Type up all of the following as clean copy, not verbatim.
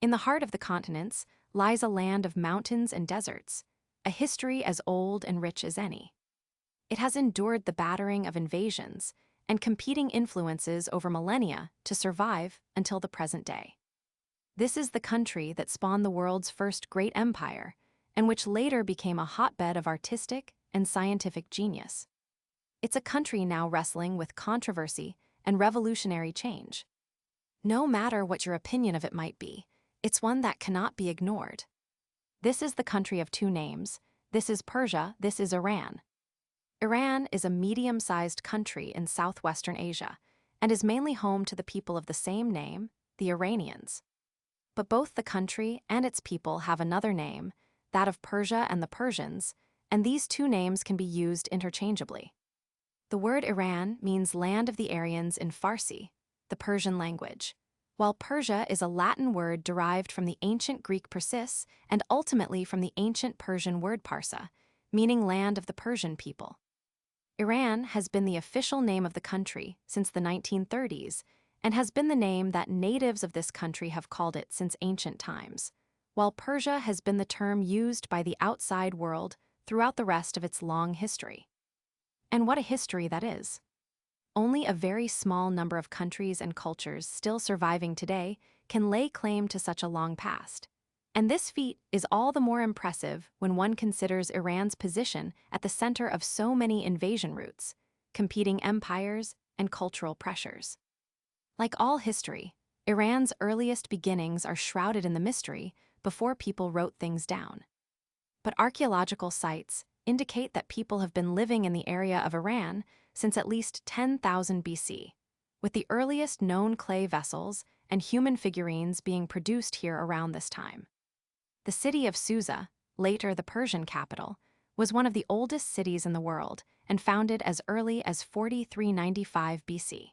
In the heart of the continents lies a land of mountains and deserts, a history as old and rich as any. It has endured the battering of invasions and competing influences over millennia to survive until the present day. This is the country that spawned the world's first great empire, and which later became a hotbed of artistic and scientific genius. It's a country now wrestling with controversy and revolutionary change. No matter what your opinion of it might be, it's one that cannot be ignored. This is the country of two names. This is Persia, this is Iran. Iran is a medium-sized country in southwestern Asia and is mainly home to the people of the same name, the Iranians. But both the country and its people have another name, that of Persia and the Persians, and these two names can be used interchangeably. The word Iran means land of the Aryans in Farsi, the Persian language, while Persia is a Latin word derived from the ancient Greek Persis and ultimately from the ancient Persian word Parsa, meaning land of the Persian people. Iran has been the official name of the country since the 1930s and has been the name that natives of this country have called it since ancient times, while Persia has been the term used by the outside world throughout the rest of its long history. And what a history that is! Only a very small number of countries and cultures still surviving today can lay claim to such a long past. And this feat is all the more impressive when one considers Iran's position at the center of so many invasion routes, competing empires, and cultural pressures. Like all history, Iran's earliest beginnings are shrouded in the mystery before people wrote things down. But archaeological sites indicate that people have been living in the area of Iran since at least 10,000 BC, with the earliest known clay vessels and human figurines being produced here around this time. The city of Susa, later the Persian capital, was one of the oldest cities in the world and founded as early as 4395 BC.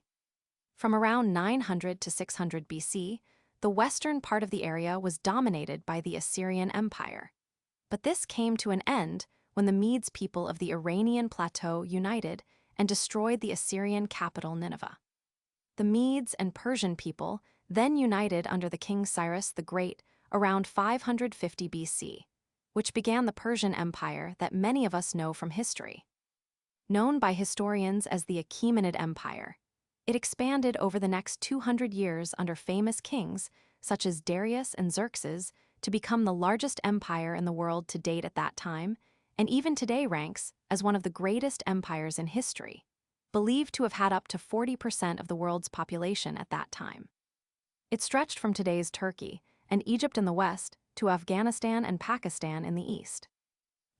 From around 900 to 600 BC, the western part of the area was dominated by the Assyrian Empire. But this came to an end when the Medes people of the Iranian plateau united and destroyed the Assyrian capital Nineveh. The Medes and Persian people then united under the king Cyrus the Great around 550 BC, which began the Persian Empire that many of us know from history. Known by historians as the Achaemenid Empire, it expanded over the next 200 years under famous kings such as Darius and Xerxes to become the largest empire in the world to date at that time, and even today ranks as one of the greatest empires in history, believed to have had up to 40% of the world's population at that time. It stretched from today's Turkey and Egypt in the west to Afghanistan and Pakistan in the east.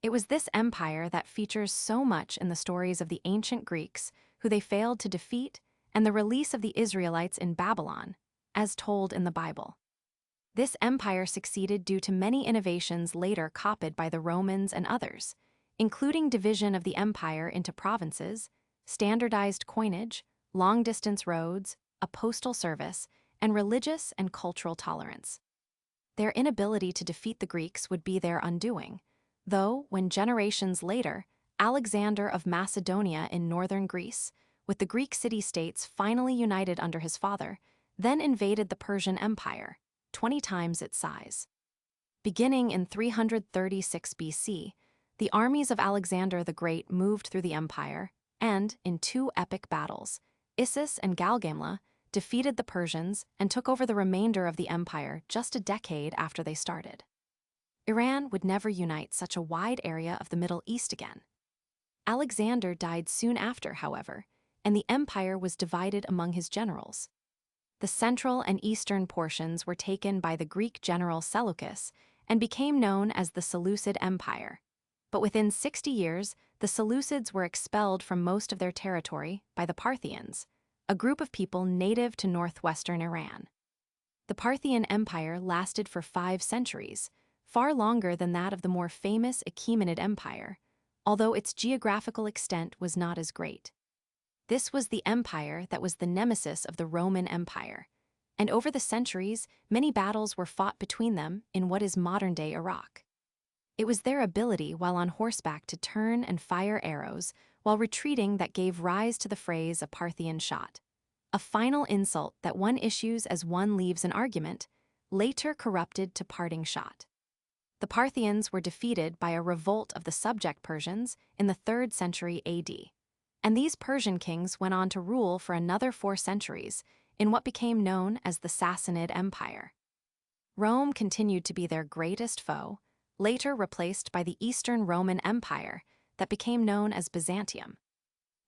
It was this empire that features so much in the stories of the ancient Greeks who they failed to defeat and the release of the Israelites in Babylon, as told in the Bible. This empire succeeded due to many innovations later copied by the Romans and others, including division of the empire into provinces, standardized coinage, long-distance roads, a postal service, and religious and cultural tolerance. Their inability to defeat the Greeks would be their undoing, though when generations later, Alexander of Macedonia in northern Greece, with the Greek city-states finally united under his father, then invaded the Persian Empire, 20 times its size. Beginning in 336 BC, the armies of Alexander the Great moved through the empire and, in two epic battles, Issus and Galgamla, defeated the Persians and took over the remainder of the empire just a decade after they started. Iran would never unite such a wide area of the Middle East again. Alexander died soon after, however, and the empire was divided among his generals. The central and eastern portions were taken by the Greek general Seleucus and became known as the Seleucid Empire. But within 60 years, the Seleucids were expelled from most of their territory by the Parthians, a group of people native to northwestern Iran. The Parthian Empire lasted for 5 centuries, far longer than that of the more famous Achaemenid Empire, although its geographical extent was not as great. This was the empire that was the nemesis of the Roman Empire, and over the centuries, many battles were fought between them in what is modern-day Iraq. It was their ability while on horseback to turn and fire arrows while retreating that gave rise to the phrase a Parthian shot, a final insult that one issues as one leaves an argument, later corrupted to parting shot. The Parthians were defeated by a revolt of the subject Persians in the 3rd century AD, and these Persian kings went on to rule for another 4 centuries in what became known as the Sassanid Empire. Rome continued to be their greatest foe, later replaced by the Eastern Roman Empire that became known as Byzantium.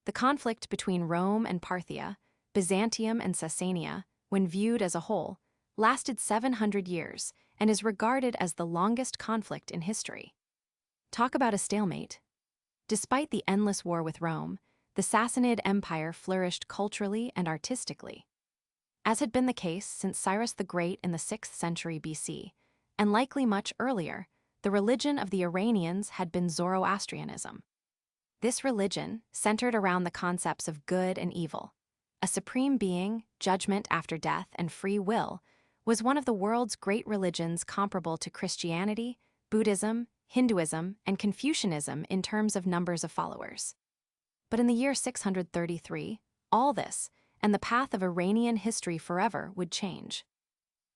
The conflict between Rome and Parthia, Byzantium and Sassania, when viewed as a whole, lasted 700 years and is regarded as the longest conflict in history. Talk about a stalemate. Despite the endless war with Rome, the Sassanid Empire flourished culturally and artistically. As had been the case since Cyrus the Great in the 6th century BC, and likely much earlier, the religion of the Iranians had been Zoroastrianism. This religion centered around the concepts of good and evil. A supreme being, judgment after death, and free will was one of the world's great religions comparable to Christianity, Buddhism, Hinduism, and Confucianism in terms of numbers of followers. But in the year 633, all this, and the path of Iranian history forever, would change.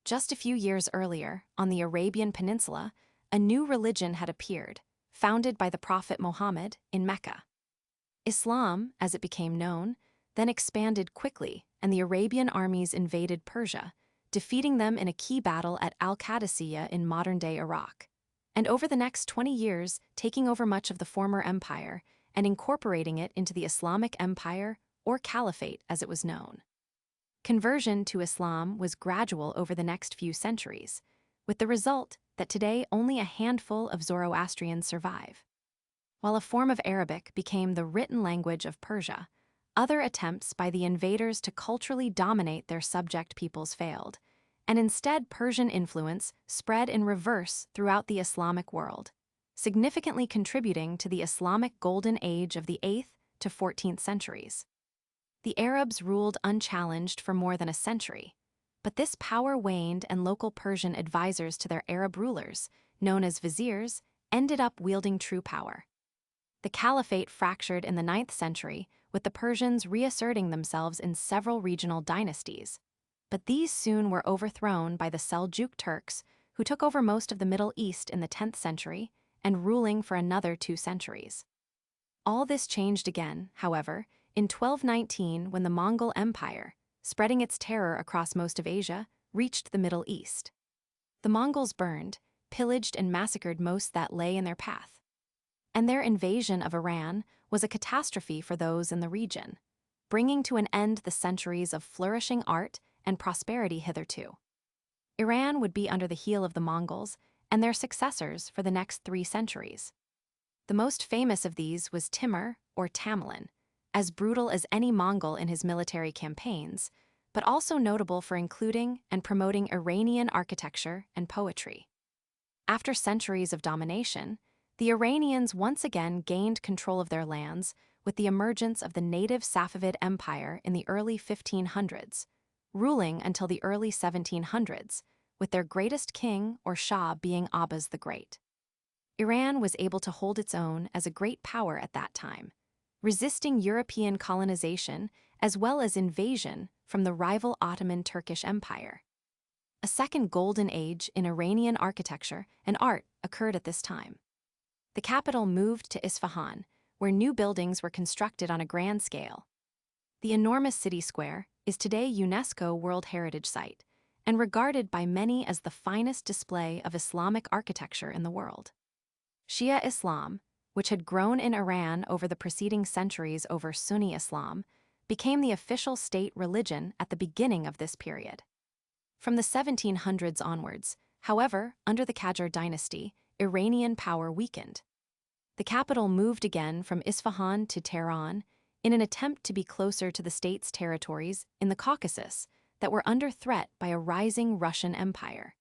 Just a few years earlier, on the Arabian Peninsula, a new religion had appeared, founded by the Prophet Muhammad in Mecca. Islam, as it became known, then expanded quickly, and the Arabian armies invaded Persia, defeating them in a key battle at Al-Qadisiyah in modern-day Iraq, and over the next 20 years taking over much of the former empire and incorporating it into the Islamic Empire, or Caliphate as it was known. Conversion to Islam was gradual over the next few centuries, with the result that today only a handful of Zoroastrians survive. While a form of Arabic became the written language of Persia, other attempts by the invaders to culturally dominate their subject peoples failed, and instead Persian influence spread in reverse throughout the Islamic world, significantly contributing to the Islamic Golden Age of the 8th to 14th centuries. The Arabs ruled unchallenged for more than a century, but this power waned and local Persian advisors to their Arab rulers, known as viziers, ended up wielding true power. The Caliphate fractured in the 9th century, with the Persians reasserting themselves in several regional dynasties. But these soon were overthrown by the Seljuk Turks, who took over most of the Middle East in the 10th century and ruling for another 2 centuries. All this changed again, however, in 1219 when the Mongol Empire, spreading its terror across most of Asia, reached the Middle East. The Mongols burned, pillaged, and massacred most that lay in their path. And their invasion of Iran was a catastrophe for those in the region, bringing to an end the centuries of flourishing art and prosperity hitherto. Iran would be under the heel of the Mongols and their successors for the next 3 centuries. The most famous of these was Timur, or Tamerlan, as brutal as any Mongol in his military campaigns, but also notable for including and promoting Iranian architecture and poetry. After centuries of domination, the Iranians once again gained control of their lands with the emergence of the native Safavid Empire in the early 1500s, ruling until the early 1700s, with their greatest king or Shah being Abbas the Great. Iran was able to hold its own as a great power at that time, resisting European colonization as well as invasion from the rival Ottoman Turkish Empire. A second golden age in Iranian architecture and art occurred at this time. The capital moved to Isfahan, where new buildings were constructed on a grand scale. The enormous city square is today UNESCO World Heritage Site and regarded by many as the finest display of Islamic architecture in the world. Shia Islam, which had grown in Iran over the preceding centuries over Sunni Islam, became the official state religion at the beginning of this period. From the 1700s onwards, however, under the Qajar dynasty, Iranian power weakened. The capital moved again from Isfahan to Tehran in an attempt to be closer to the state's territories in the Caucasus that were under threat by a rising Russian Empire.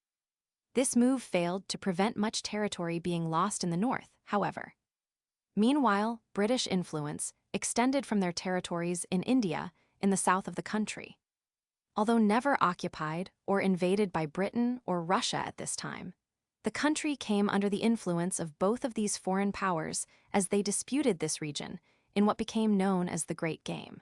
This move failed to prevent much territory being lost in the north, however. Meanwhile, British influence extended from their territories in India in the south of the country. Although never occupied or invaded by Britain or Russia at this time, the country came under the influence of both of these foreign powers as they disputed this region in what became known as the Great Game.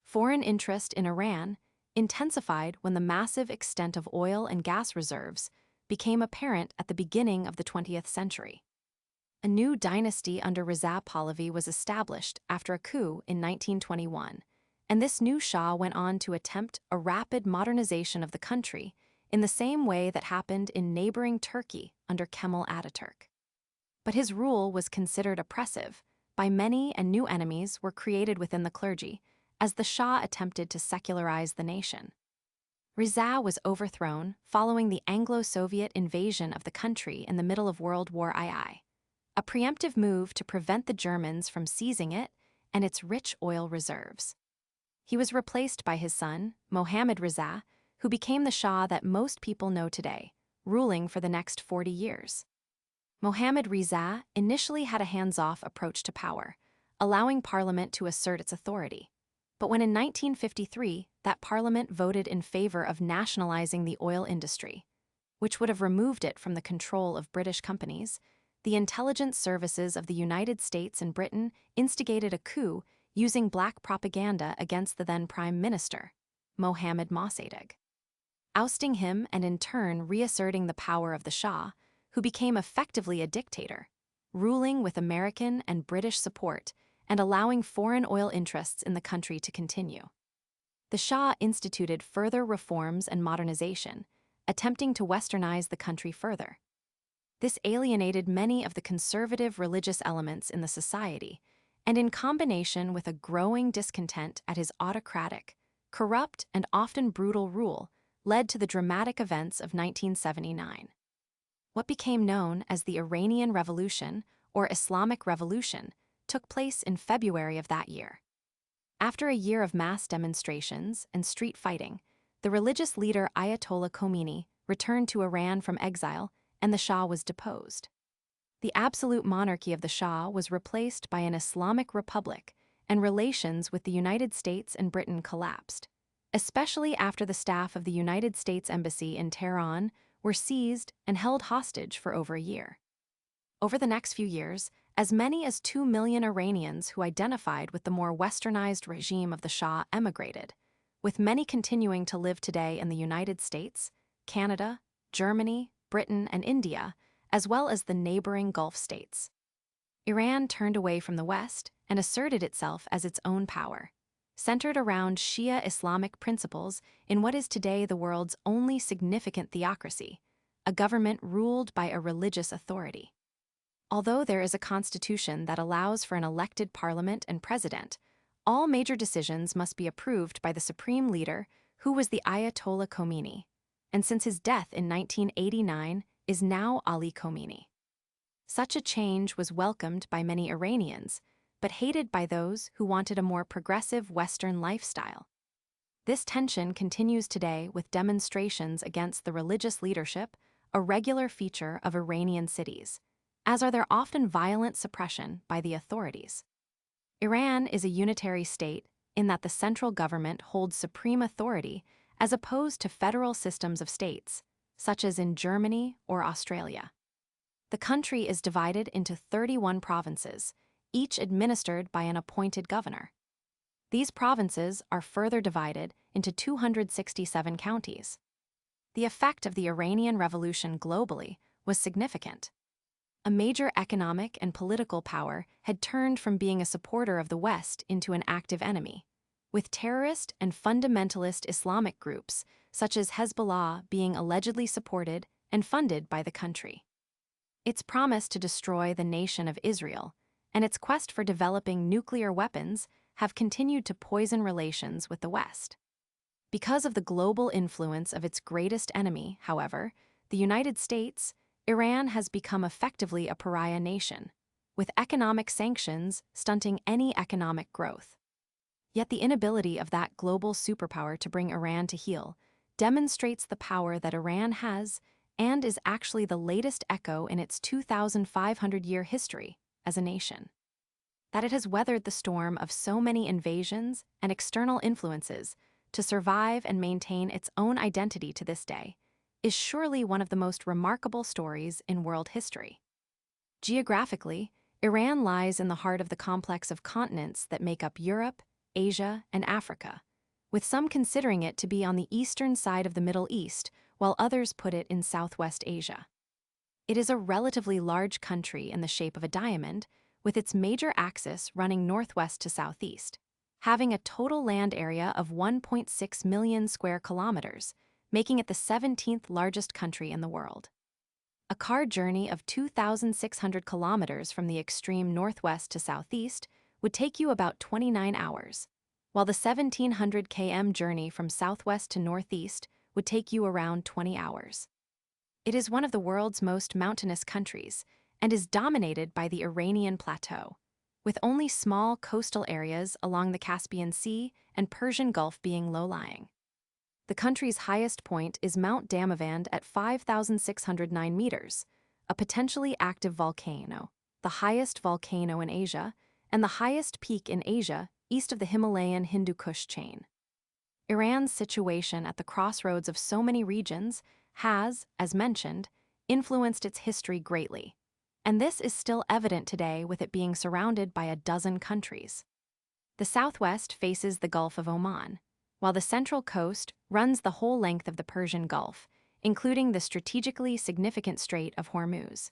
Foreign interest in Iran intensified when the massive extent of oil and gas reserves became apparent at the beginning of the 20th century. A new dynasty under Reza Pahlavi was established after a coup in 1921, and this new Shah went on to attempt a rapid modernization of the country in the same way that happened in neighboring Turkey under Kemal Ataturk. But his rule was considered oppressive by many, and new enemies were created within the clergy as the Shah attempted to secularize the nation. Reza was overthrown following the Anglo-Soviet invasion of the country in the middle of World War II, a preemptive move to prevent the Germans from seizing it and its rich oil reserves. He was replaced by his son, Mohammad Reza, who became the Shah that most people know today, ruling for the next 40 years. Mohammad Reza initially had a hands-off approach to power, allowing parliament to assert its authority. But when in 1953 that parliament voted in favor of nationalizing the oil industry, which would have removed it from the control of British companies, the intelligence services of the United States and Britain instigated a coup using black propaganda against the then Prime Minister, Mohammad Mossadegh. Ousting him and in turn reasserting the power of the Shah, who became effectively a dictator, ruling with American and British support and allowing foreign oil interests in the country to continue. The Shah instituted further reforms and modernization, attempting to westernize the country further. This alienated many of the conservative religious elements in the society, and in combination with a growing discontent at his autocratic, corrupt, and often brutal rule, led to the dramatic events of 1979. What became known as the Iranian Revolution, or Islamic Revolution, took place in February of that year. After a year of mass demonstrations and street fighting, the religious leader Ayatollah Khomeini returned to Iran from exile, and the Shah was deposed. The absolute monarchy of the Shah was replaced by an Islamic republic, and relations with the United States and Britain collapsed, especially after the staff of the United States Embassy in Tehran were seized and held hostage for over a year. Over the next few years, as many as 2 million Iranians who identified with the more westernized regime of the Shah emigrated, with many continuing to live today in the United States, Canada, Germany, Britain, and India, as well as the neighboring Gulf states. Iran turned away from the West and asserted itself as its own power, centered around Shia Islamic principles in what is today the world's only significant theocracy, a government ruled by a religious authority. Although there is a constitution that allows for an elected parliament and president, all major decisions must be approved by the supreme leader, who was the Ayatollah Khomeini, and since his death in 1989 is now Ali Khomeini. Such a change was welcomed by many Iranians, but hated by those who wanted a more progressive Western lifestyle. This tension continues today with demonstrations against the religious leadership, a regular feature of Iranian cities, as are their often violent suppression by the authorities. Iran is a unitary state in that the central government holds supreme authority as opposed to federal systems of states, such as in Germany or Australia. The country is divided into 31 provinces, each administered by an appointed governor. These provinces are further divided into 267 counties. The effect of the Iranian Revolution globally was significant. A major economic and political power had turned from being a supporter of the West into an active enemy, with terrorist and fundamentalist Islamic groups such as Hezbollah being allegedly supported and funded by the country. Its promise to destroy the nation of Israel and its quest for developing nuclear weapons have continued to poison relations with the West. Because of the global influence of its greatest enemy, however, the United States, Iran has become effectively a pariah nation, with economic sanctions stunting any economic growth. Yet the inability of that global superpower to bring Iran to heel demonstrates the power that Iran has and is actually the latest echo in its 2,500-year history as a nation. That it has weathered the storm of so many invasions and external influences to survive and maintain its own identity to this day is surely one of the most remarkable stories in world history. Geographically, Iran lies in the heart of the complex of continents that make up Europe, Asia, and Africa, with some considering it to be on the eastern side of the Middle East, while others put it in Southwest Asia. It is a relatively large country in the shape of a diamond, with its major axis running northwest to southeast, having a total land area of 1.6 million square kilometers, making it the 17th largest country in the world. A car journey of 2,600 kilometers from the extreme northwest to southeast would take you about 29 hours, while the 1,700 km journey from southwest to northeast would take you around 20 hours. It is one of the world's most mountainous countries and is dominated by the Iranian plateau, with only small coastal areas along the Caspian Sea and Persian Gulf being low-lying. The country's highest point is Mount Damavand at 5,609 meters, a potentially active volcano, the highest volcano in Asia, and the highest peak in Asia east of the Himalayan Hindu Kush chain. Iran's situation at the crossroads of so many regions has, as mentioned, influenced its history greatly, and this is still evident today with it being surrounded by a dozen countries. The southwest faces the Gulf of Oman, while the central coast runs the whole length of the Persian Gulf, including the strategically significant Strait of Hormuz.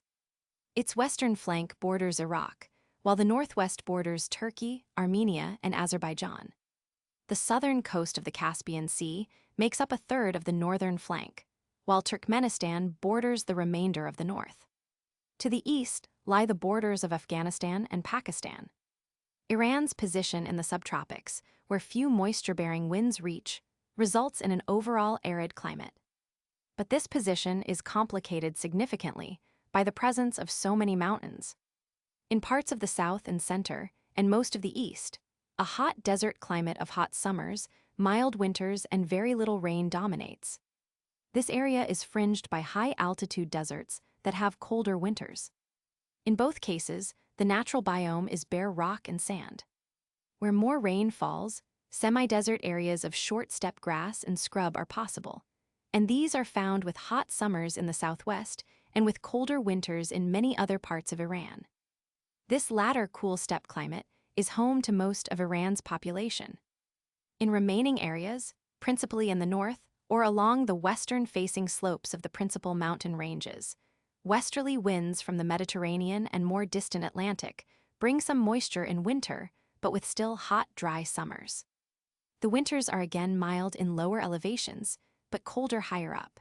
Its western flank borders Iraq, while the northwest borders Turkey, Armenia, and Azerbaijan. The southern coast of the Caspian Sea makes up a third of the northern flank, while Turkmenistan borders the remainder of the north. To the east lie the borders of Afghanistan and Pakistan. Iran's position in the subtropics, where few moisture-bearing winds reach, results in an overall arid climate. But this position is complicated significantly by the presence of so many mountains. In parts of the south and center, and most of the east, a hot desert climate of hot summers, mild winters, and very little rain dominates. This area is fringed by high-altitude deserts that have colder winters. In both cases, the natural biome is bare rock and sand. Where more rain falls, semi-desert areas of short steppe grass and scrub are possible, and these are found with hot summers in the southwest and with colder winters in many other parts of Iran. This latter cool steppe climate is home to most of Iran's population. In remaining areas, principally in the north or along the western-facing slopes of the principal mountain ranges, westerly winds from the Mediterranean and more distant Atlantic bring some moisture in winter, but with still hot, dry summers. The winters are again mild in lower elevations, but colder higher up.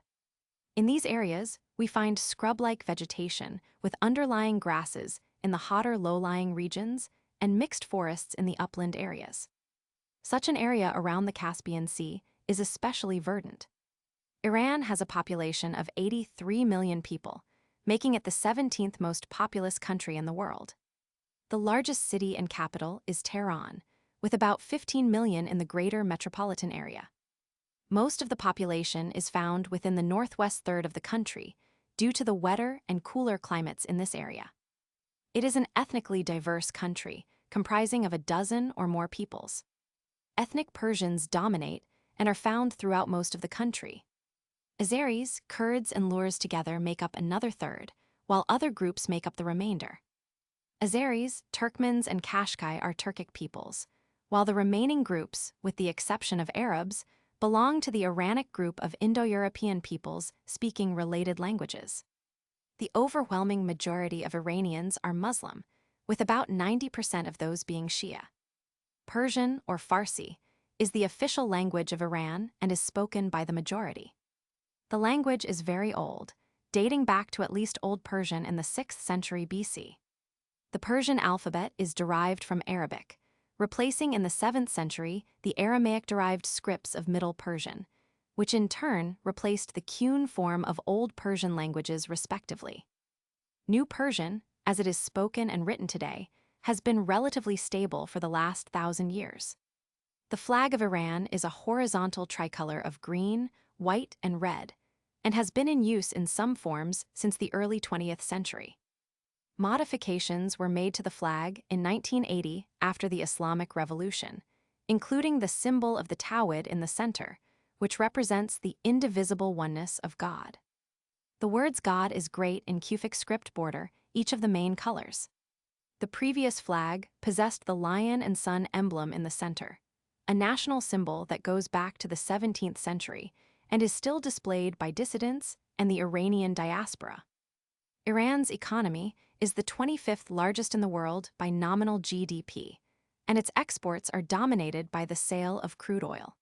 In these areas, we find scrub-like vegetation with underlying grasses in the hotter low-lying regions and mixed forests in the upland areas. Such an area around the Caspian Sea is especially verdant. Iran has a population of 83 million people, making it the 17th most populous country in the world. The largest city and capital is Tehran, with about 15 million in the greater metropolitan area. Most of the population is found within the northwest third of the country due to the wetter and cooler climates in this area. It is an ethnically diverse country, comprising of a dozen or more peoples. Ethnic Persians dominate and are found throughout most of the country. Azeris, Kurds, and Lurs together make up another third, while other groups make up the remainder. Azeris, Turkmens, and Kashkai are Turkic peoples, while the remaining groups, with the exception of Arabs, belong to the Iranic group of Indo-European peoples speaking related languages. The overwhelming majority of Iranians are Muslim, with about 90% of those being Shia. Persian, or Farsi, is the official language of Iran and is spoken by the majority. The language is very old, dating back to at least Old Persian in the 6th century BC. The Persian alphabet is derived from Arabic, replacing in the 7th century the Aramaic-derived scripts of Middle Persian, which in turn replaced the Cune form of Old Persian languages respectively. New Persian, as it is spoken and written today, has been relatively stable for the last 1,000 years. The flag of Iran is a horizontal tricolor of green, white, and red, and has been in use in some forms since the early 20th century. Modifications were made to the flag in 1980 after the Islamic Revolution, including the symbol of the Tawhid in the center, which represents the indivisible oneness of God. The words God is great in Kufic script border each of the main colors. The previous flag possessed the lion and sun emblem in the center, a national symbol that goes back to the 17th century and is still displayed by dissidents and the Iranian diaspora. Iran's economy is the 25th largest in the world by nominal GDP, and its exports are dominated by the sale of crude oil.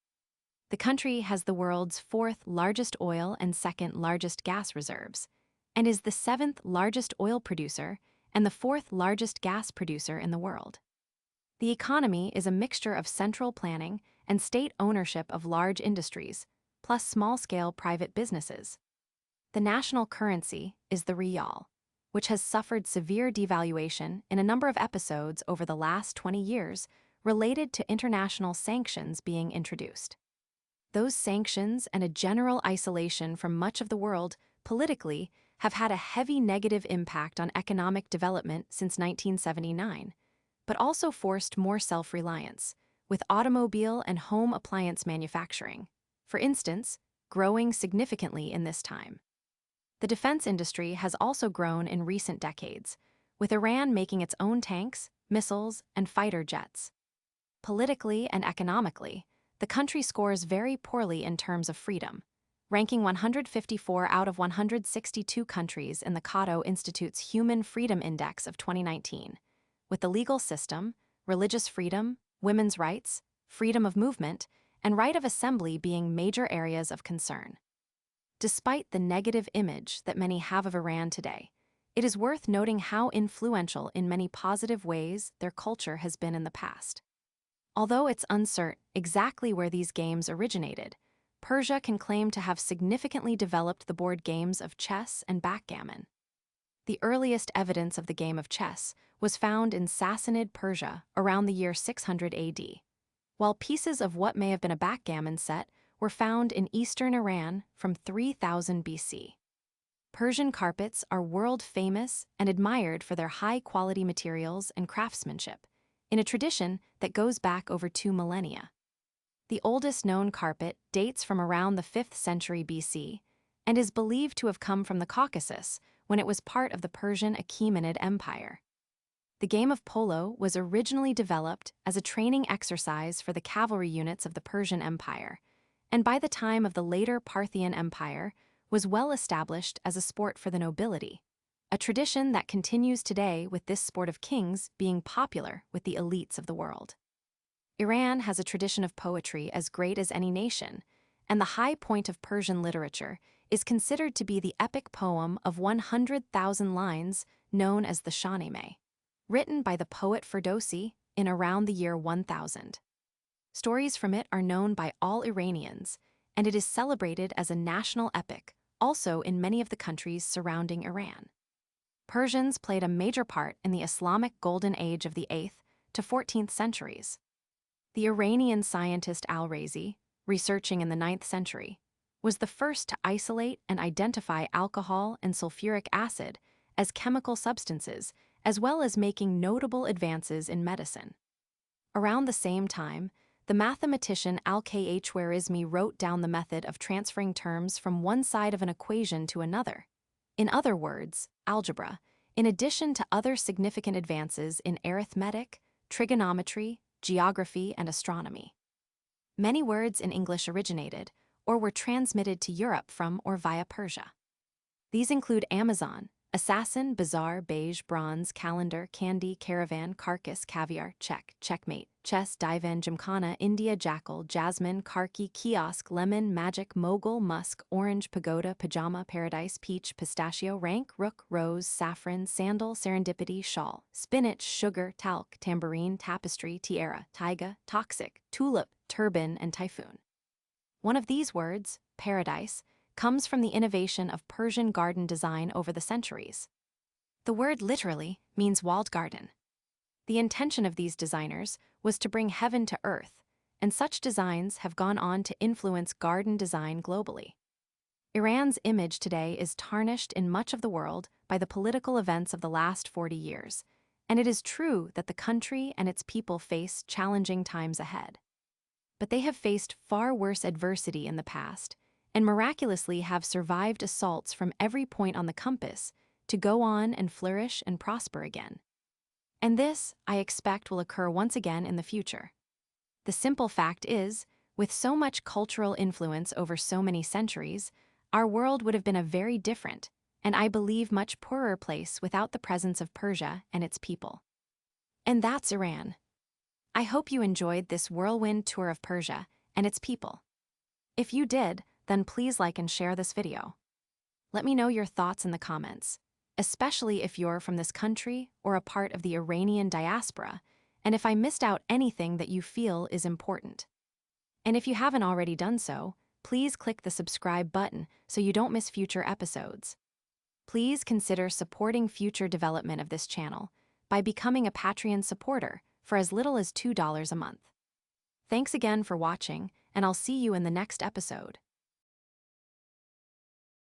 The country has the world's fourth largest oil and second largest gas reserves, and is the seventh largest oil producer and the fourth largest gas producer in the world. The economy is a mixture of central planning and state ownership of large industries, plus small-scale private businesses. The national currency is the rial, which has suffered severe devaluation in a number of episodes over the last 20 years related to international sanctions being introduced. Those sanctions and a general isolation from much of the world politically have had a heavy negative impact on economic development since 1979, but also forced more self-reliance, with automobile and home appliance manufacturing, for instance, growing significantly in this time. The defense industry has also grown in recent decades, with Iran making its own tanks, missiles, and fighter jets. Politically and economically, the country scores very poorly in terms of freedom, ranking 154 out of 162 countries in the Cato Institute's Human Freedom Index of 2019, with the legal system, religious freedom, women's rights, freedom of movement, and right of assembly being major areas of concern. Despite the negative image that many have of Iran today, it is worth noting how influential in many positive ways their culture has been in the past. Although it's uncertain exactly where these games originated, Persia can claim to have significantly developed the board games of chess and backgammon. The earliest evidence of the game of chess was found in Sassanid Persia around the year 600 AD, while pieces of what may have been a backgammon set were found in eastern Iran from 3000 BC. Persian carpets are world-famous and admired for their high-quality materials and craftsmanship, in a tradition that goes back over 2 millennia. The oldest known carpet dates from around the 5th century BC and is believed to have come from the Caucasus when it was part of the Persian Achaemenid Empire. The game of polo was originally developed as a training exercise for the cavalry units of the Persian Empire, and by the time of the later Parthian Empire was well established as a sport for the nobility, a tradition that continues today with this sport of kings being popular with the elites of the world. Iran has a tradition of poetry as great as any nation, and the high point of Persian literature is considered to be the epic poem of 100,000 lines known as the Shahnameh, written by the poet Ferdowsi in around the year 1000. Stories from it are known by all Iranians, and it is celebrated as a national epic, also in many of the countries surrounding Iran. Persians played a major part in the Islamic Golden Age of the 8th to 14th centuries. The Iranian scientist Al-Razi, researching in the 9th century, was the first to isolate and identify alcohol and sulfuric acid as chemical substances, as well as making notable advances in medicine. Around the same time, the mathematician Al-Khwarizmi wrote down the method of transferring terms from one side of an equation to another. In other words, algebra, in addition to other significant advances in arithmetic, trigonometry, geography, and astronomy. Many words in English originated or were transmitted to Europe from or via Persia. These include Amazon, assassin, bazaar, beige, bronze, calendar, candy, caravan, carcass, caviar, check, checkmate, chess, divan, gymkhana, India, jackal, jasmine, karki, kiosk, lemon, magic, mogul, musk, orange, pagoda, pajama, paradise, peach, pistachio, rank, rook, rose, saffron, sandal, serendipity, shawl, spinach, sugar, talc, tambourine, tapestry, tiara, taiga, toxic, tulip, turban, and typhoon. One of these words, paradise, comes from the innovation of Persian garden design over the centuries. The word literally means walled garden. The intention of these designers was to bring heaven to earth, and such designs have gone on to influence garden design globally. Iran's image today is tarnished in much of the world by the political events of the last 40 years, and it is true that the country and its people face challenging times ahead. But they have faced far worse adversity in the past, and miraculously have survived assaults from every point on the compass to go on and flourish and prosper again. And this, I expect, will occur once again in the future. The The simple fact is, with so much cultural influence over so many centuries, our world would have been a very different, and I believe much poorer place without the presence of Persia and its people. And that's Iran. I hope you enjoyed this whirlwind tour of Persia and its people. If you did, then please like and share this video. Let me know your thoughts in the comments, especially if you're from this country or a part of the Iranian diaspora, and if I missed out anything that you feel is important. And if you haven't already done so, please click the subscribe button so you don't miss future episodes. Please consider supporting future development of this channel by becoming a Patreon supporter for as little as $2 a month. Thanks again for watching, and I'll see you in the next episode.